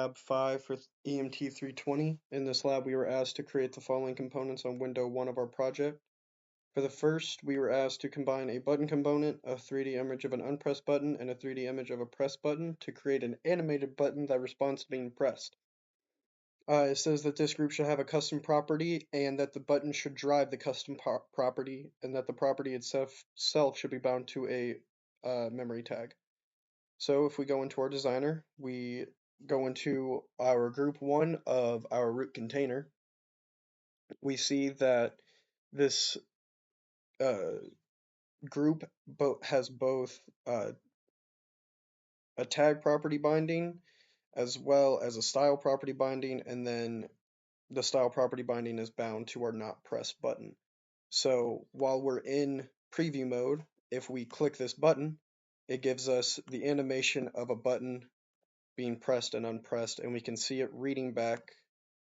Lab 5 for EMT 320. In this lab, we were asked to create the following components on window 1 of our project. For the first, we were asked to combine a button component, a 3D image of an unpressed button, and a 3D image of a pressed button to create an animated button that responds to being pressed. It says that this group should have a custom property and that the button should drive the custom property and that the property itself should be bound to a memory tag. So if we go into our designer, we go into our group 1 of our root container, we see that this group has both a tag property binding as well as a style property binding, and then the style property binding is bound to our not pressed button. So while we're in preview mode, if we click this button, it gives us the animation of a button being pressed and unpressed, and we can see it reading back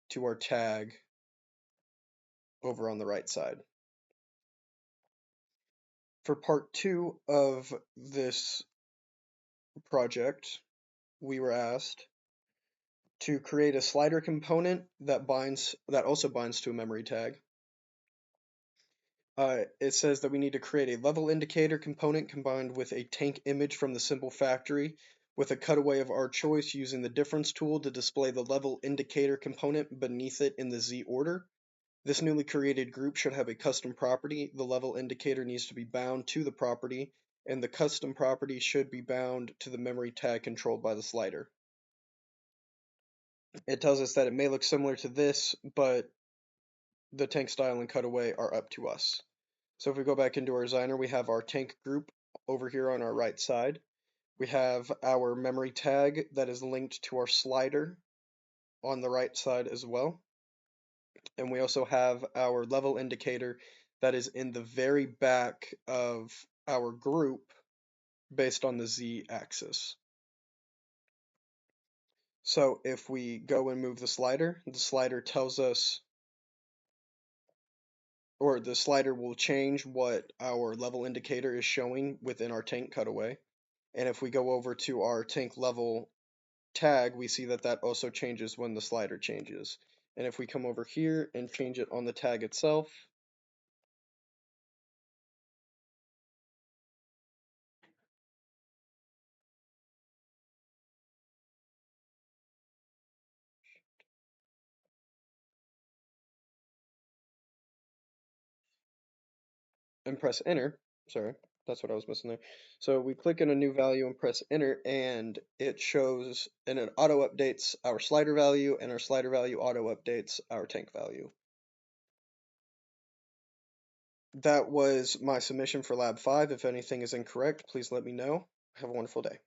to our tag over on the right side. For part 2 of this project, we were asked to create a slider component that also binds to a memory tag. It says that we need to create a level indicator component combined with a tank image from the Simple Factory with a cutaway of our choice using the difference tool to display the level indicator component beneath it in the Z order. This newly created group should have a custom property. The level indicator needs to be bound to the property, and the custom property should be bound to the memory tag controlled by the slider. It tells us that it may look similar to this, but the tank style and cutaway are up to us. So if we go back into our designer, we have our tank group over here on our right side. We have our memory tag that is linked to our slider on the right side as well. And we also have our level indicator that is in the very back of our group based on the Z axis. So if we go and move the slider tells us, or the slider will change what our level indicator is showing within our tank cutaway. And if we go over to our tank level tag, we see that that also changes when the slider changes. And if we come over here and change it on the tag itself, and press enter, sorry, that's what I was missing there. So we click in a new value and press enter, and it shows, and it auto updates our slider value, and our slider value auto updates our tank value. That was my submission for Lab 5. If anything is incorrect, please let me know. Have a wonderful day.